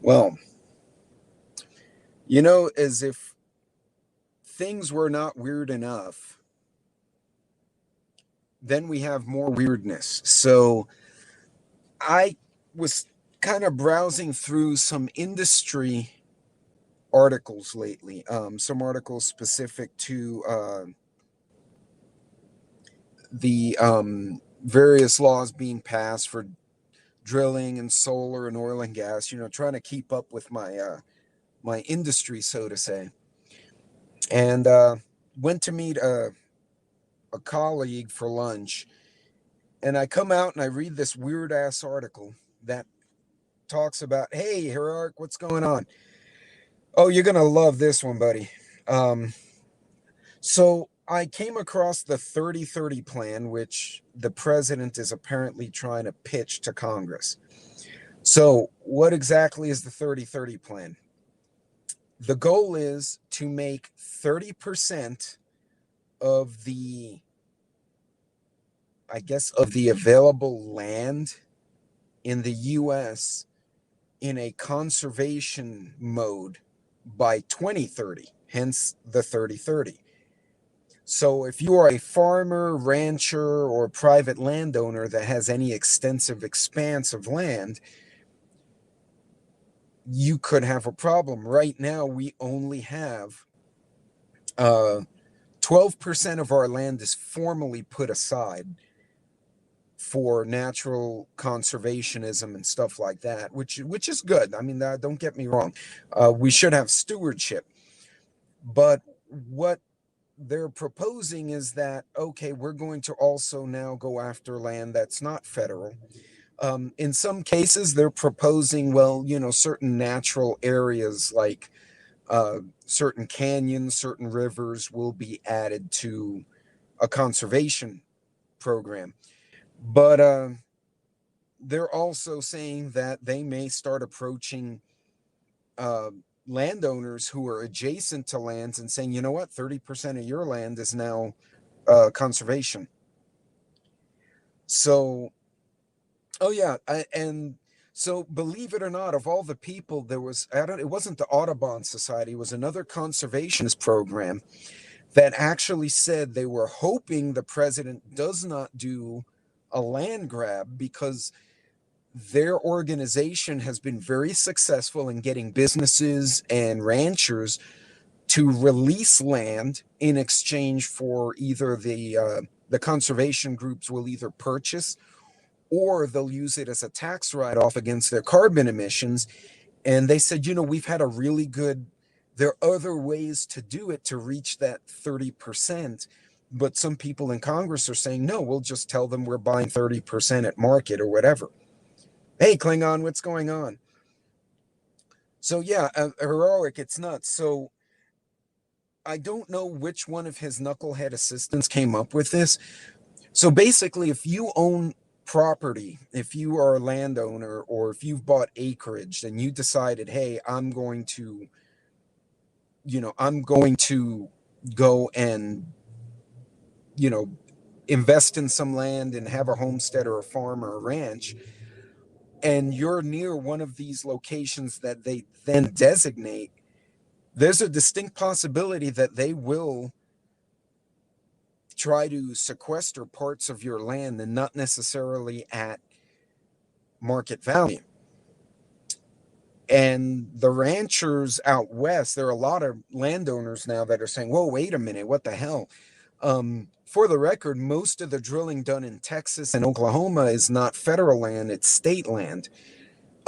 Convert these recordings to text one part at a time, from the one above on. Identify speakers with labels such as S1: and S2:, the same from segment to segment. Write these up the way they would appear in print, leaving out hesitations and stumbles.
S1: Well, as if things were not weird enough, then we have more weirdness. So I was kind of browsing through some industry articles lately, some articles specific to the various laws being passed for drilling and solar and oil and gas, trying to keep up with my industry, so to say. And went to meet a colleague for lunch, and I come out and I read this weird ass article that talks about, hey, Heroic, what's going on? Oh, you're gonna love this one, buddy. Um, so I came across the 30-30 plan, which the president is apparently trying to pitch to Congress. So, what exactly is the 30-30 plan? The goal is to make 30% of the available land in the US in a conservation mode by 2030, hence the 30-30. So if you are a farmer, rancher, or private landowner that has any extensive expanse of land, you could have a problem. Right now, we only have 12% of our land is formally put aside for natural conservationism and stuff like that, which is good. I mean, don't get me wrong. We should have stewardship. But what they're proposing is that, okay, we're going to also now go after land that's not federal. In some cases, they're proposing, well, certain natural areas like certain canyons, certain rivers will be added to a conservation program. But they're also saying that they may start approaching uh, landowners who are adjacent to lands and saying, you know what, 30% of your land is now conservation. So, oh yeah, and so believe it or not, of all the people, it wasn't the Audubon Society, it was another conservationist program that actually said they were hoping the president does not do a land grab because their organization has been very successful in getting businesses and ranchers to release land in exchange for either the conservation groups will either purchase or they'll use it as a tax write-off against their carbon emissions. And they said, we've had a really good, there are other ways to do it to reach that 30%. But some people in Congress are saying, no, we'll just tell them we're buying 30% at market or whatever. Hey, Klingon, what's going on? So yeah, Heroic, it's nuts. So I don't know which one of his knucklehead assistants came up with this. So basically, if you own property, if you are a landowner or if you've bought acreage and you decided, hey, I'm going to go and, you know, invest in some land and have a homestead or a farm or a ranch, and you're near one of these locations that they then designate, there's a distinct possibility that they will try to sequester parts of your land and not necessarily at market value. And the ranchers out west, there are a lot of landowners now that are saying, whoa, wait a minute, what the hell? For the record, most of the drilling done in Texas and Oklahoma is not federal land, it's state land.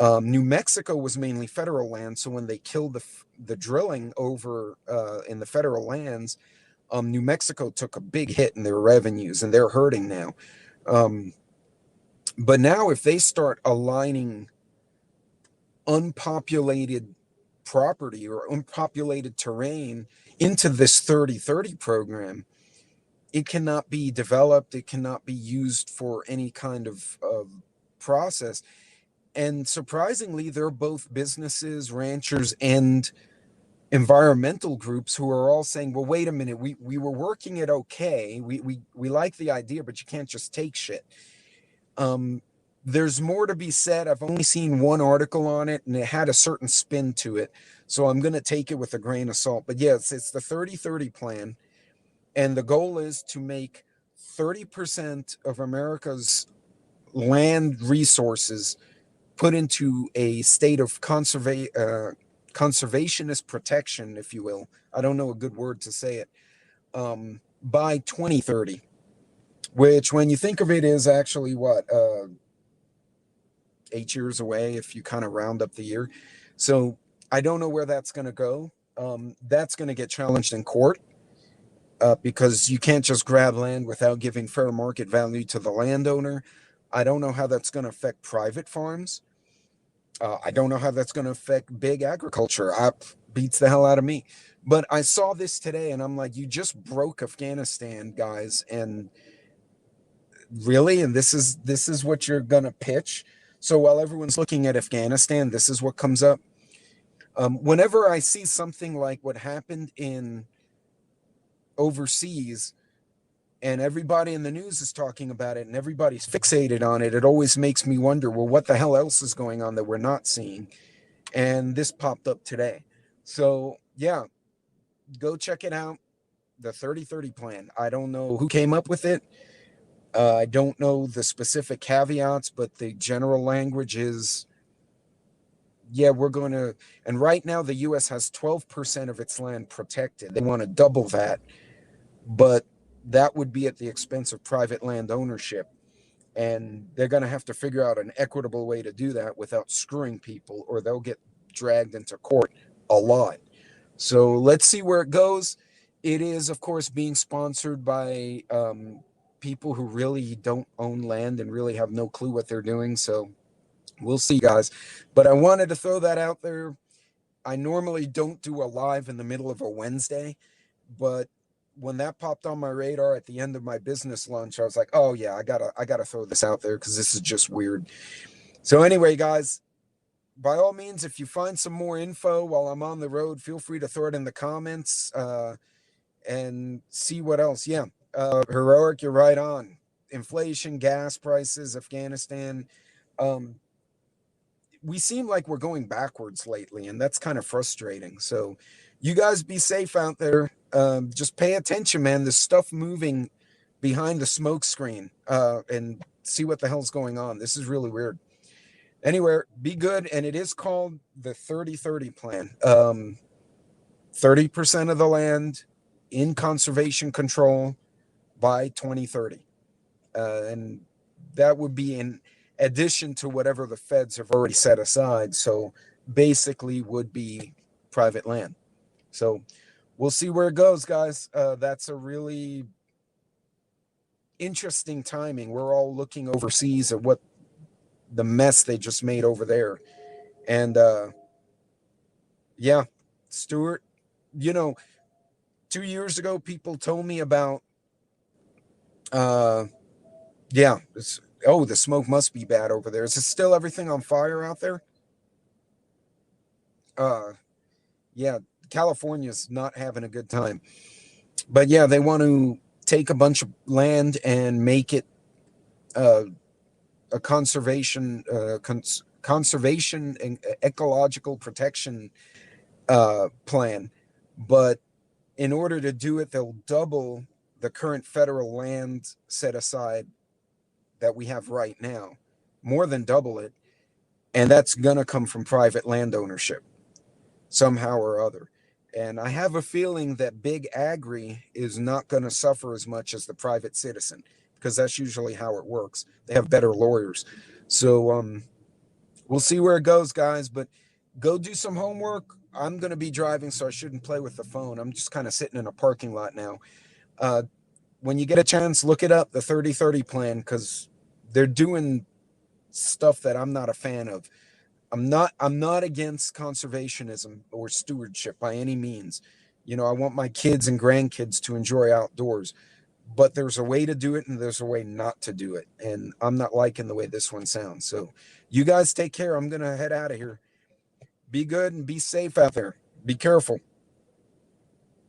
S1: New Mexico was mainly federal land, so when they killed the drilling over in the federal lands, New Mexico took a big hit in their revenues, and they're hurting now. But now, if they start aligning unpopulated property or unpopulated terrain into this 30-30 program, it cannot be developed, it cannot be used for any kind of process. And surprisingly, there are both businesses, ranchers, and environmental groups who are all saying, well, wait a minute, we were working it okay. We like the idea, but you can't just take shit. there's more to be said. I've only seen one article on it, and it had a certain spin to it. So I'm going to take it with a grain of salt. But yes, it's the 30-30 plan. And the goal is to make 30% of America's land resources put into a state of conservationist protection, if you will. I don't know a good word to say it. By 2030, which, when you think of it, is actually what, 8 years away if you kind of round up the year. So I don't know where that's going to go. That's going to get challenged in court, because you can't just grab land without giving fair market value to the landowner. I don't know how that's going to affect private farms. I don't know how that's going to affect big agriculture. Beats the hell out of me. But I saw this today, and I'm like, you just broke Afghanistan, guys, and really, and this is what you're going to pitch. So while everyone's looking at Afghanistan, this is what comes up. Whenever I see something like what happened in overseas, and everybody in the news is talking about it and everybody's fixated on it, it always makes me wonder, well, what the hell else is going on that we're not seeing? And this popped up today. So yeah, go check it out. The 30-30 plan. I don't know who came up with it. I don't know the specific caveats, but the general language is, yeah, we're going to, and right now the U.S. has 12% of its land protected. They want to double that, but that would be at the expense of private land ownership. And they're going to have to figure out an equitable way to do that without screwing people, or they'll get dragged into court a lot. So let's see where it goes. It is, of course, being sponsored by people who really don't own land and really have no clue what they're doing. So we'll see, guys. But I wanted to throw that out there. I normally don't do a live in the middle of a Wednesday, but when that popped on my radar at the end of my business lunch, I was like, oh yeah, I gotta throw this out there because this is just weird. So anyway, guys, by all means, if you find some more info while I'm on the road, feel free to throw it in the comments, and see what else. Yeah, Heroic, you're right on. Inflation, gas prices, Afghanistan. Um, we seem like we're going backwards lately, and that's kind of frustrating. So you guys be safe out there. Just pay attention, man. There's stuff moving behind the smoke screen, and see what the hell's going on. This is really weird. Anyway, be good. And it is called the 30-30 plan. 30% of the land in conservation control by 2030. And that would be in addition to whatever the feds have already set aside. So basically would be private land. So we'll see where it goes, guys. That's a really interesting timing. We're all looking overseas at what the mess they just made over there. And yeah, Stuart, you know, 2 years ago, people told me about, uh, yeah, oh, the smoke must be bad over there. Is it still everything on fire out there? Uh, yeah, California's not having a good time. But yeah, they want to take a bunch of land and make it uh, a conservation and ecological protection plan. But in order to do it, they'll double the current federal land set aside that we have right now, more than double it. And that's going to come from private land ownership somehow or other. And I have a feeling that big agri is not going to suffer as much as the private citizen, because that's usually how it works. They have better lawyers. So we'll see where it goes, guys. But go do some homework. I'm going to be driving, so I shouldn't play with the phone. I'm just kind of sitting in a parking lot now. Uh, when you get a chance, look it up, the 30-30 plan, because they're doing stuff that I'm not a fan of. I'm not against conservationism or stewardship by any means. You know, I want my kids and grandkids to enjoy outdoors, but there's a way to do it and there's a way not to do it. And I'm not liking the way this one sounds. So you guys take care. I'm going to head out of here. Be good and be safe out there. Be careful.